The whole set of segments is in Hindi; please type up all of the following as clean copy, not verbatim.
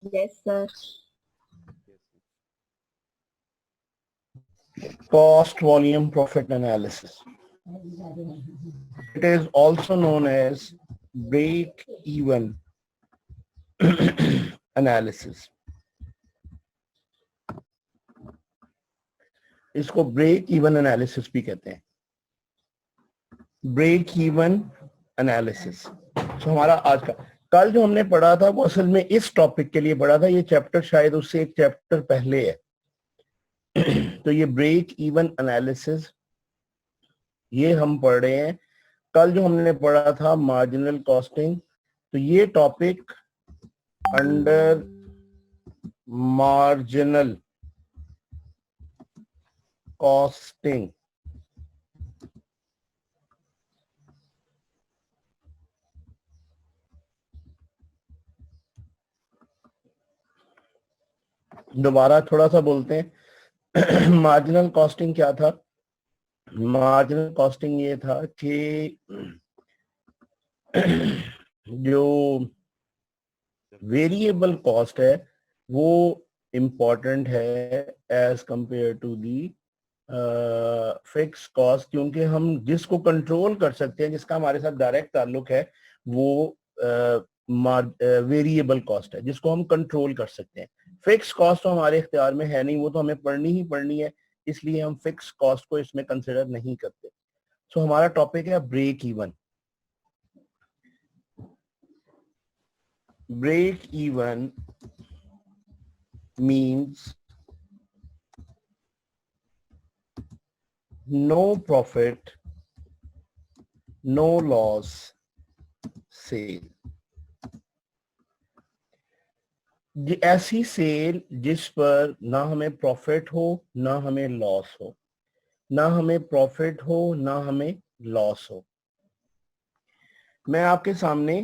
Yes, sir. Cost volume profit analysis. It is also known as break even analysis. इसको ब्रेक इवन एनालिसिस भी कहते हैं, ब्रेक इवन एनालिसिस। तो हमारा आज का, कल जो हमने पढ़ा था वो असल में इस टॉपिक के लिए पढ़ा था, ये चैप्टर शायद उससे एक चैप्टर पहले है। तो ये ब्रेक इवन एनालिसिस ये हम पढ़ रहे हैं। कल जो हमने पढ़ा था मार्जिनल कॉस्टिंग, तो ये टॉपिक अंडर मार्जिनल कॉस्टिंग दोबारा थोड़ा सा बोलते हैं। मार्जिनल कॉस्टिंग क्या था? मार्जिनल कॉस्टिंग ये था कि जो वेरिएबल कॉस्ट है वो इम्पोर्टेंट है as compare to the fix cost, क्योंकि हम जिसको कंट्रोल कर सकते हैं, जिसका हमारे साथ डायरेक्ट ताल्लुक है, वो वेरिएबल कॉस्ट है जिसको हम कंट्रोल कर सकते हैं। फिक्स कॉस्ट तो हमारे इख्तियार में है नहीं, वो तो हमें पढ़नी ही पढ़नी है, इसलिए हम फिक्स कॉस्ट को इसमें कंसिडर नहीं करते। सो हमारा टॉपिक है break even. Break even means no profit, no loss sale। ऐसी सेल जिस पर ना हमें प्रॉफिट हो ना हमें लॉस हो, ना हमें प्रॉफिट हो ना हमें लॉस हो। मैं आपके सामने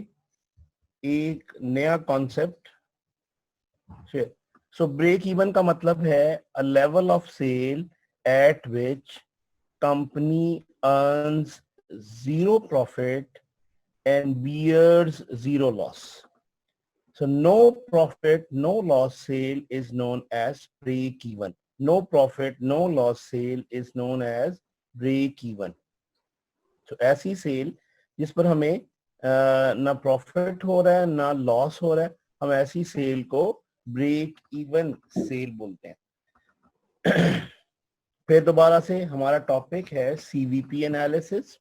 एक नया concept share. So break even का मतलब है a level of sale at which company earns zero profit and bears zero loss. So no profit, no loss sale is known as break even. No profit, no loss sale is known as break even. So ऐसी सेल जिस पर हमें ना प्रॉफिट हो रहा है ना लॉस हो रहा है, हम ऐसी सेल को ब्रेक इवन सेल बोलते हैं। फिर दोबारा से हमारा टॉपिक है सीवीपी एनालिसिस।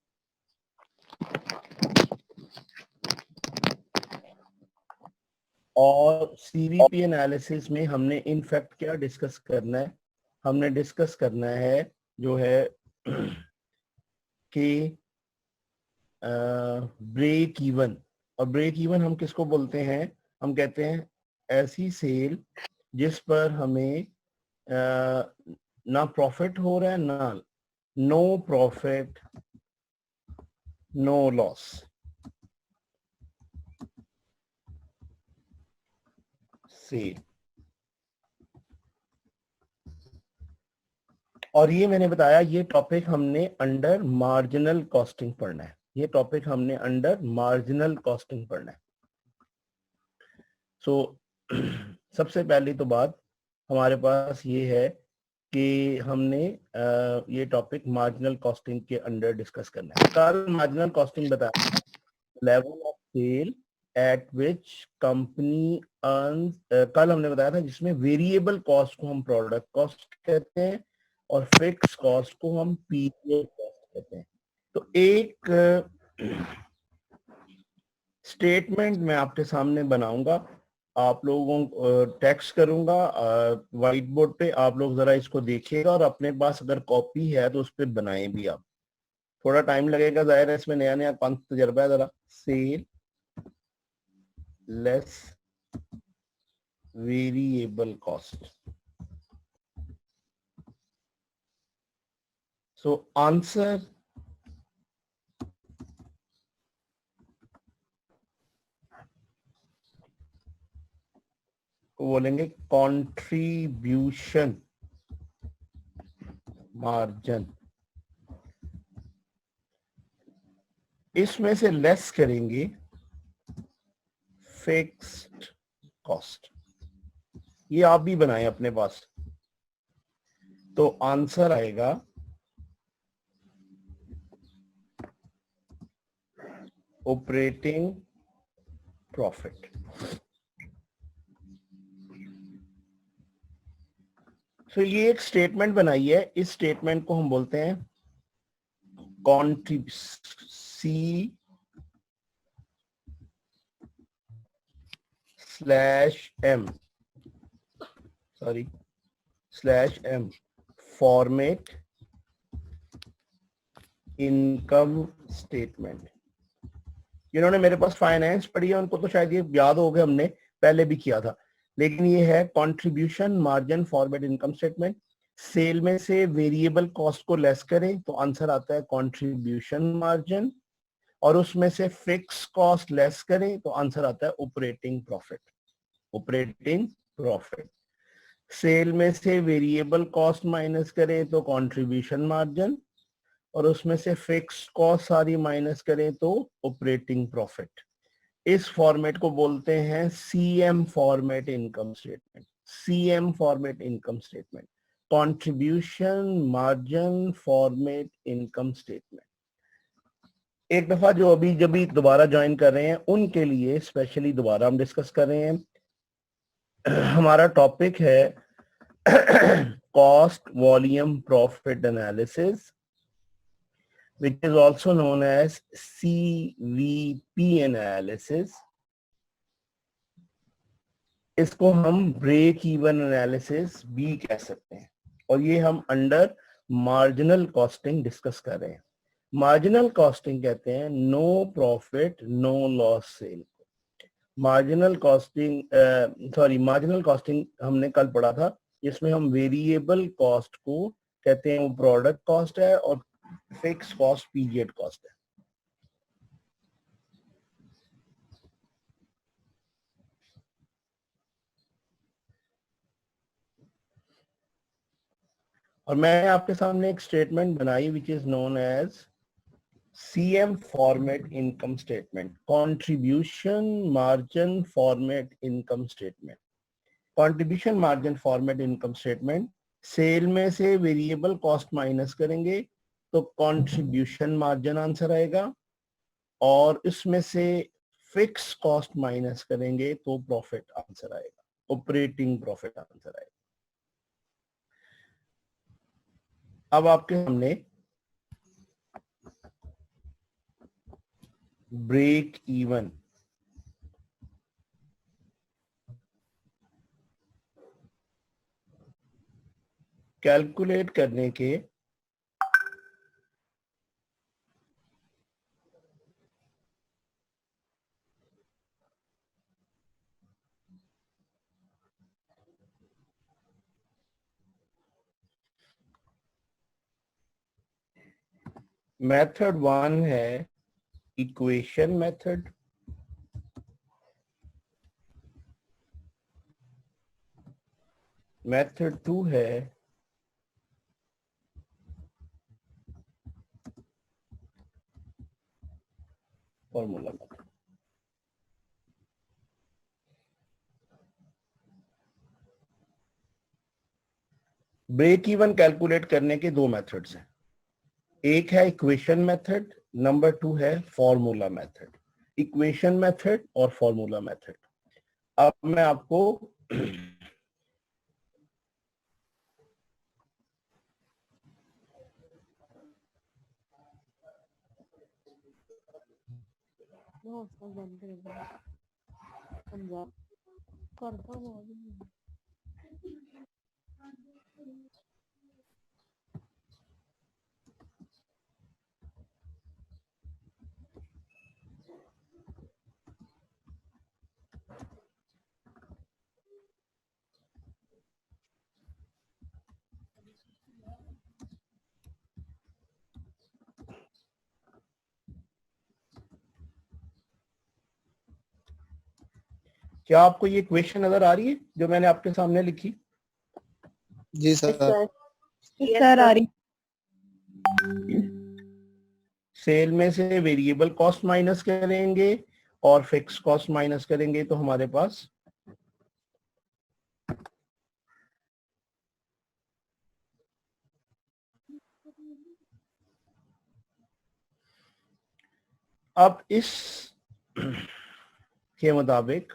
और सीवीपी एनालिसिस में हमने इनफैक्ट क्या डिस्कस करना है? हमने डिस्कस करना है जो है कि ब्रेक इवन। और ब्रेक इवन हम किसको बोलते हैं? हम कहते हैं ऐसी सेल जिस पर हमें ना प्रॉफिट हो रहा है ना, no profit no loss sale. और ये मैंने बताया, ये टॉपिक हमने अंडर मार्जिनल कॉस्टिंग पढ़ना है। ये टॉपिक हमने अंडर मार्जिनल कॉस्टिंग पढ़ना है। सो सबसे पहली तो बात हमारे पास ये है कि हमने ये टॉपिक मार्जिनल कॉस्टिंग के अंडर डिस्कस करना है। कल मार्जिनल कॉस्टिंग बताया level of sale at which company earns, कल हमने बताया था जिसमें वेरिएबल कॉस्ट को हम प्रोडक्ट कॉस्ट कहते हैं और फिक्स कॉस्ट को हम पीरियड कॉस्ट कहते हैं। तो एक स्टेटमेंट मैं आपके सामने बनाऊंगा, आप लोगों को टेक्स्ट करूंगा व्हाइट बोर्ड पे, आप लोग जरा इसको देखिएगा और अपने पास अगर कॉपी है तो उस पर बनाएं भी आप। थोड़ा टाइम लगेगा, जाहिर है इसमें नया नया कौन तजर्बा है। जरा sale less variable cost. So answer को बोलेंगे कंट्रीब्यूशन मार्जिन। इसमें से लेस करेंगे फिक्स्ड कॉस्ट। ये आप भी बनाएं अपने पास। तो आंसर आएगा ऑपरेटिंग प्रॉफिट। तो ये एक स्टेटमेंट बनाई है, इस स्टेटमेंट को हम बोलते हैं C/M, /M format income statement. जिन्होंने मेरे पास फाइनेंस पढ़ी है उनको तो शायद ये याद हो गया, हमने पहले भी किया था, लेकिन ये है contribution margin format income statement. Sale में से वेरिएबल कॉस्ट को लेस करें तो आंसर आता है कंट्रीब्यूशन मार्जिन, और उसमें से फिक्स कॉस्ट लेस करें तो आंसर आता है operating profit. Operating profit. Sale में से वेरिएबल कॉस्ट माइनस करें तो कंट्रीब्यूशन मार्जिन, और उसमें से फिक्स कॉस्ट सारी माइनस करें तो ऑपरेटिंग प्रॉफिट। इस फॉर्मेट को बोलते हैं CM format income statement. CM format income statement, contribution margin format income statement. एक दफा जो अभी जब भी दोबारा ज्वाइन कर रहे हैं उनके लिए स्पेशली दोबारा हम डिस्कस कर रहे हैं। हमारा टॉपिक है cost volume profit analysis, which is also known as CVP analysis. इसको हम ब्रेक इवन एनालिसिस भी कह सकते हैं, और ये हम अंडर मार्जिनल कॉस्टिंग डिस्कस कर रहे हैं। मार्जिनल कॉस्टिंग कहते हैं no profit no loss sale. Marginal costing हमने कल पढ़ा था, जिसमें हम वेरिएबल कॉस्ट को कहते हैं वो प्रोडक्ट कॉस्ट है, और फिक्स कॉस्ट पीरियड कॉस्ट है। और मैं आपके सामने एक स्टेटमेंट बनाई which is known as CM format income statement, contribution margin format income statement. Contribution margin format income statement, sale में से वेरिएबल कॉस्ट माइनस करेंगे तो कंट्रीब्यूशन मार्जिन आंसर आएगा, और इसमें से फिक्स कॉस्ट माइनस करेंगे तो प्रॉफिट आंसर आएगा, ऑपरेटिंग प्रॉफिट आंसर आएगा। अब आपके सामने ब्रेक इवन कैलकुलेट करने के मेथड 1 है इक्वेशन मेथड, मेथड 2 है formula method. Break even calculate करने के दो मेथड्स हैं, एक है इक्वेशन मेथड, नंबर 2 है फॉर्मूला मेथड। इक्वेशन मेथड और फॉर्मूला मेथड। अब मैं आपको क्या आपको ये क्वेश्चन नजर आ रही है जो मैंने आपके सामने लिखी? जी सर। सर आ रही। सेल में से वेरिएबल कॉस्ट माइनस करेंगे और फिक्स कॉस्ट माइनस करेंगे तो हमारे पास अब इस के मुताबिक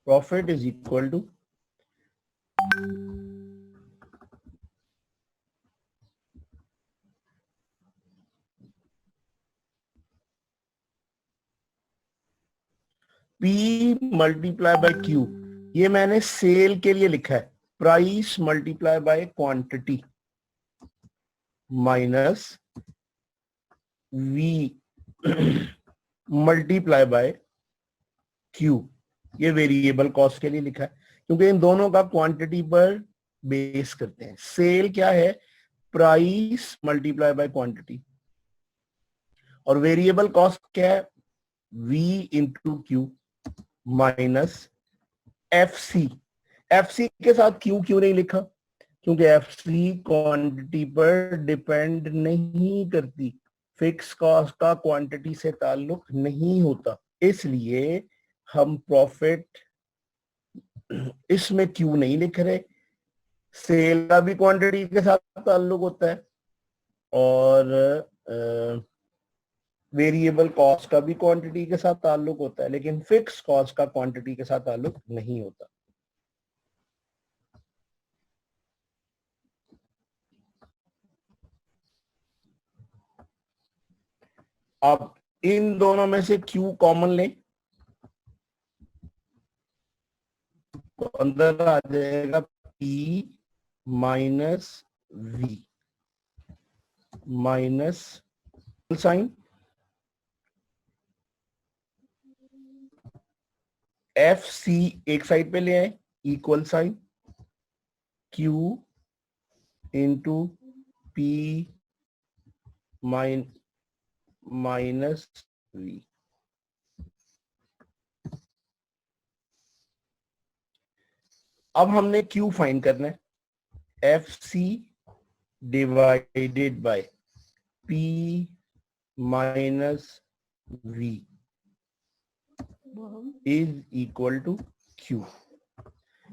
profit is equal to P multiply by Q। ये मैंने सेल के लिए लिखा है, price multiply by quantity minus V multiply by Q। ये वेरिएबल कॉस्ट के लिए लिखा है क्योंकि इन दोनों का क्वांटिटी पर बेस करते हैं। सेल क्या है? प्राइस मल्टीप्लाई बाय क्वांटिटी, और वेरिएबल कॉस्ट क्या है? V into Q minus FC। FC के साथ क्यों नहीं लिखा? क्योंकि FC क्वांटिटी पर डिपेंड नहीं करती, फिक्स कॉस्ट का क्वांटिटी से ताल्लुक नहीं होता, इसलिए हम प्रॉफिट इसमें क्यों नहीं लिख रहे। सेल का भी क्वांटिटी के साथ ताल्लुक होता है और वेरिएबल कॉस्ट का भी क्वांटिटी के साथ ताल्लुक होता है, लेकिन फिक्स कॉस्ट का क्वांटिटी के साथ ताल्लुक नहीं होता। अब इन दोनों में से Q कॉमन लें तो अंदर आ जाएगा P minus V minus sign FC एक साइड पे ले आए, equal sign Q into P minus V। अब हमने Q फाइंड करना है, FC divided by P minus V is equal to Q।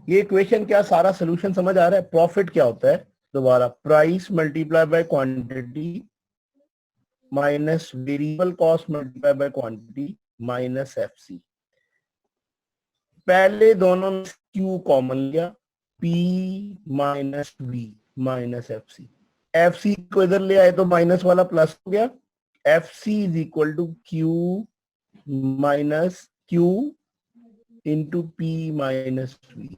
ये इक्वेशन क्या, सारा सोल्यूशन समझ आ रहा है? प्रॉफिट क्या होता है? दोबारा, price multiply by quantity minus variable cost multiply by quantity minus FC। पहले दोनों में Q कॉमन लिया, P minus V minus FC को इधर ले आए तो माइनस वाला प्लस हो गया। FC is equal to Q minus Q into P minus V।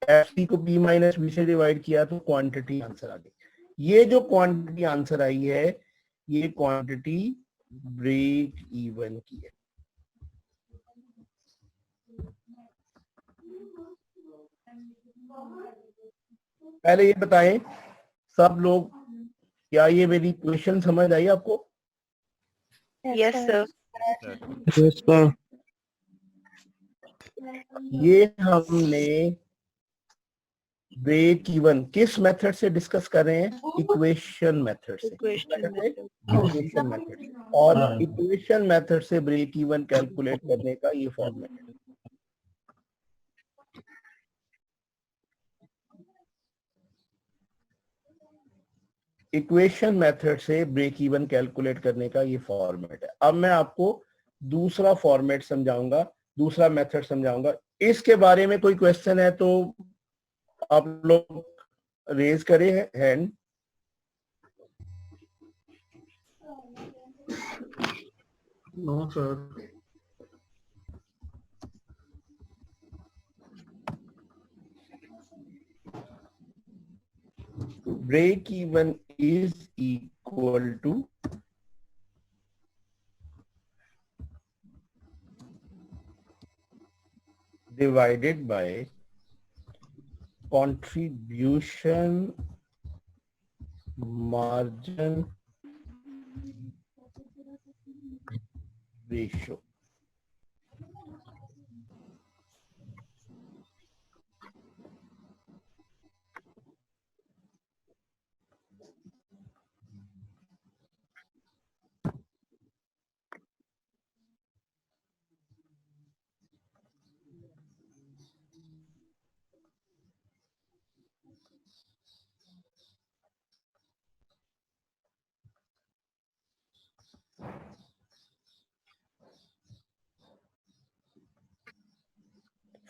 FC को P माइनस V से डिवाइड किया तो क्वांटिटी आंसर आ गई। ये जो क्वांटिटी आंसर आई है, ये क्वांटिटी ब्रेक इवन की है। पहले ये बताएं सब लोग, क्या ये मेरी क्वेश्चन समझ आई आपको? Yes sir. Yes sir. ये हमने ब्रेक इवन किस मेथड से डिस्कस कर रहे हैं? इक्वेशन मेथड से। इक्वेशन मेथड, और इक्वेशन मेथड से ब्रेक इवन कैलकुलेट करने का ये फॉर्मेट है। इक्वेशन मेथड से ब्रेक इवन कैलकुलेट करने का ये फॉर्मेट है। अब मैं आपको दूसरा फॉर्मेट समझाऊंगा, दूसरा मेथड समझाऊंगा। इसके बारे में कोई क्वेश्चन है तो आप लोग रेज करें hand. No sir. Break even is equal to divided by contribution margin ratio।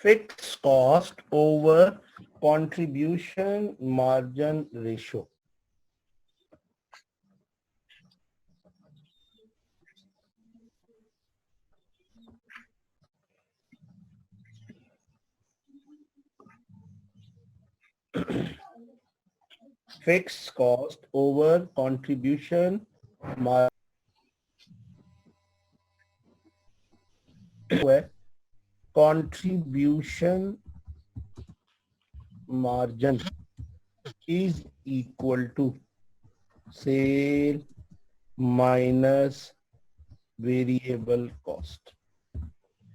fixed cost over contribution margin ratio. Fixed cost over contribution margin. Contribution margin is equal to sale minus variable cost.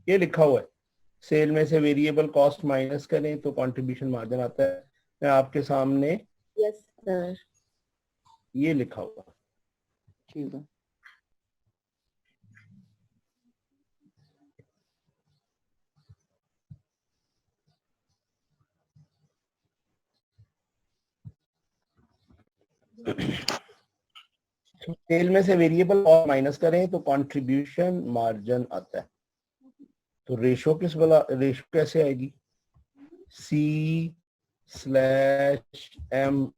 ये लिखा हुआ है, सेल में से वेरिएबल कॉस्ट माइनस करें तो कंट्रीब्यूशन मार्जिन आता है. मैं आपके सामने यस सर. ये लिखा हुआ. ठीक है. सेल में से वेरिएबल कॉस्ट माइनस करें तो कंट्रीब्यूशन मार्जिन आता है. तो रेशो किस वाला, रेशो कैसे आएगी? C/M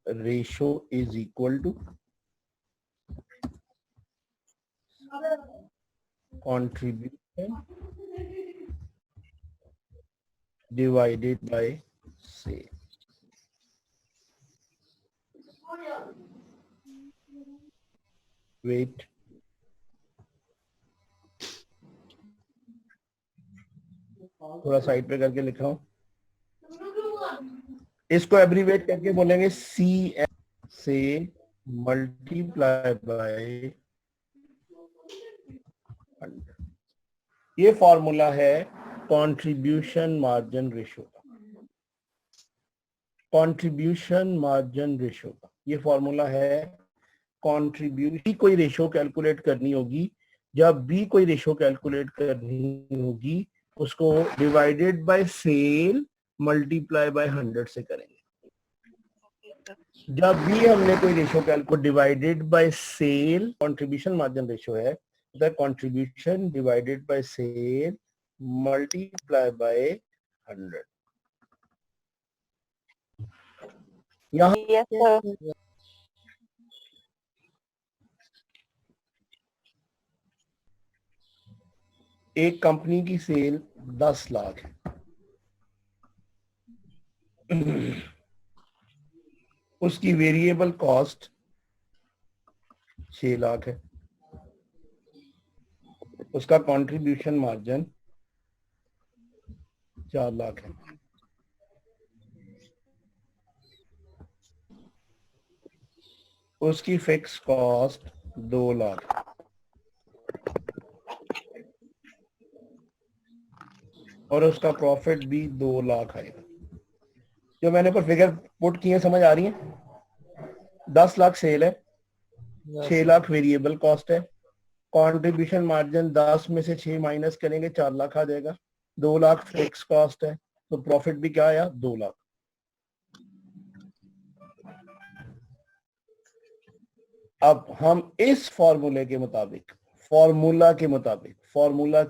ratio is equal to contribution divided by sale. Wait. थोड़ा साइड पे करके लिखा हूं. इसको एब्रीवेट करके बोलेंगे CM से मल्टीप्लाई बाय 100. ये फॉर्मूला है कंट्रीब्यूशन मार्जिन रेशो का. कंट्रीब्यूशन मार्जिन रेशो का ये फॉर्मूला है. कंट्रीब्यूशन कोई रेशो कैलकुलेट करनी होगी, जब भी कोई रेशो कैलकुलेट करनी होगी उसको divided by sale multiply by 100 से करेंगे. जब भी हमने कोई ratio calculate divided by sale, contribution margin ratio है, the contribution divided by sale multiply by 100. यहाँ Yes, sir. एक कंपनी की सेल 10 लाख है. उसकी वेरिएबल कॉस्ट 6 लाख है. उसका कंट्रीब्यूशन मार्जिन 4 लाख है. उसकी फिक्स कॉस्ट 2 लाख. और उसका प्रॉफिट भी 2 लाख आएगा. जो मैंने पर फिगर पुट किए समझ आ रही है? 10 लाख सेल है, 6 लाख वेरिएबल कॉस्ट है, कंट्रीब्यूशन मार्जिन 10 में से 6 माइनस करेंगे 4 लाख आ जाएगा, 2 लाख फिक्स कॉस्ट है, तो प्रॉफिट भी क्या आया? 2 लाख. अब हम इस फॉर्मूला के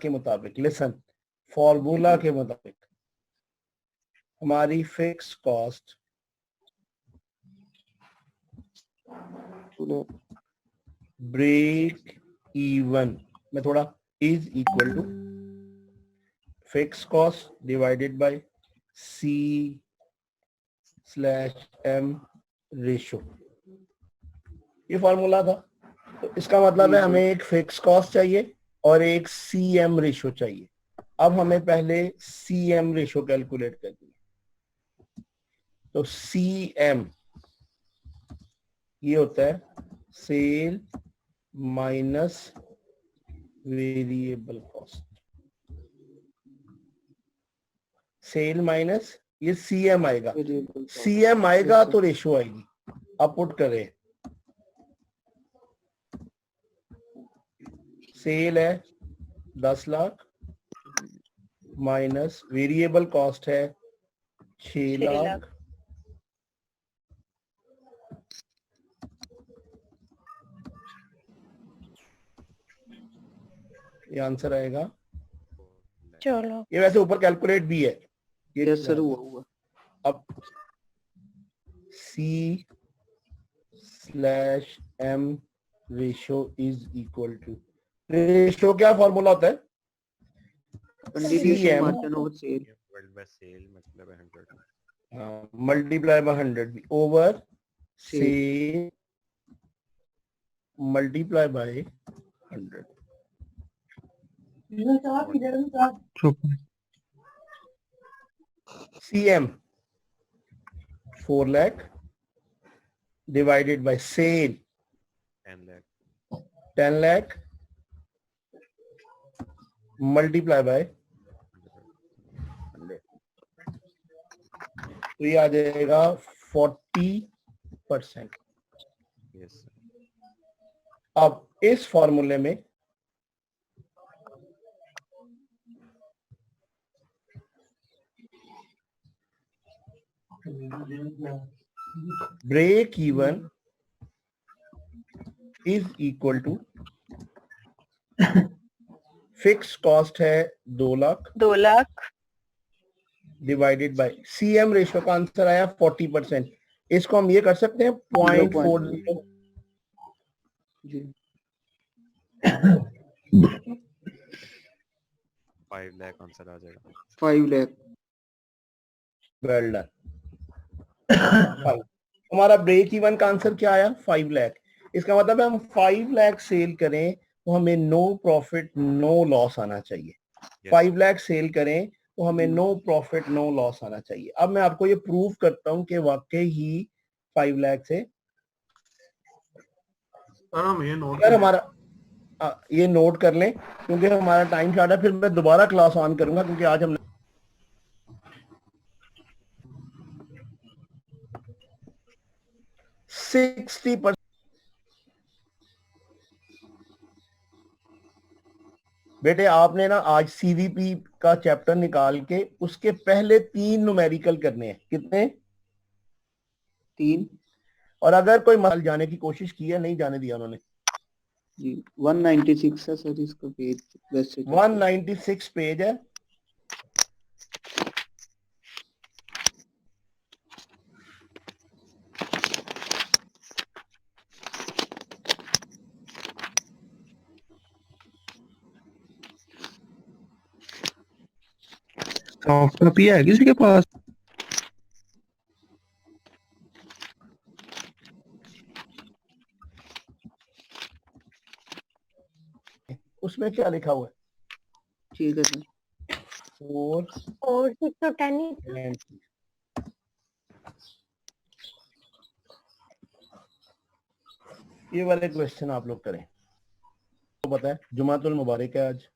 मुताबिक लिसन, फॉर्मूला के मुताबिक हमारी फिक्स कॉस्ट ब्रेक इवन में थोड़ा is equal to fix cost divided by C/M ratio. ये फॉर्मूला था. तो इसका मतलब है हमें एक फिक्स कॉस्ट चाहिए और एक CM रेशो चाहिए. अब हमें पहले CM रेशो कैलकुलेट करनी है. तो CM ये होता है sale minus variable cost. Sale minus ये CM आएगा. CM आएगा तो रेशो आएगी. अब पुट करें, सेल है 10 लाख माइनस वेरिएबल कॉस्ट है 6 लाख. ये आंसर आएगा. चलो. ये वैसे ऊपर कैलकुलेट भी है, ये यस सर, हुआ। हुआ। अब C/M ratio is equal to, ratio क्या फॉर्मूला होता है? Contribution CM margin over sale. Divide by sale मतलब है 100। Multiply by 100 over sale. से multiply by 100। CM 4 lakh divided by sale 10 lakh 10 lakh multiply by 100, तो ये आ जाएगा 40%। Yes sir. अब इस फॉर्मूले में break even is equal to, fix cost है 2 lakh 2 lakh divided by CM ratio का आंसर आया 40%। इसको हम ये कर सकते हैं 0.40। जी 5 लाख आंसर आ जाएगा। 5 लाख। Well done. हमारा ब्रेक इवन का आंसर क्या आया? 5 लाख। इसका मतलब है हम 5 लाख सेल करें तो हमें नो प्रॉफिट नो लॉस आना चाहिए। Yes, 5 लाख सेल करें तो हमें नो प्रॉफिट नो लॉस आना चाहिए। अब मैं आपको ये प्रूव करता हूं कि वाकई ही 5 लाख से, सर हम ये नोट अगर हमारा ये नोट कर लें क्योंकि हमारा टाइम शॉर्ट है, फिर मैं दोबारा क्लास ऑन करूंगा क्योंकि आज हमने 60%। बेटे आपने ना आज CVP का चैप्टर निकाल के उसके पहले 3 न्यूमेरिकल करने हैं। कितने? 3 और अगर कोई मसल जाने की कोशिश की है, नहीं जाने दिया उन्होंने। जी 196 है सर इसका पेज वैसे। 196 पेज है। सॉफ्ट कॉपी है किसी के पास? उसमें क्या लिखा हुआ है? ठीक है सर। 4 और 6 तो 10 ही था। ये वाले क्वेश्चन आप लोग करें। तो पता है जुमातुल मुबारक है आज।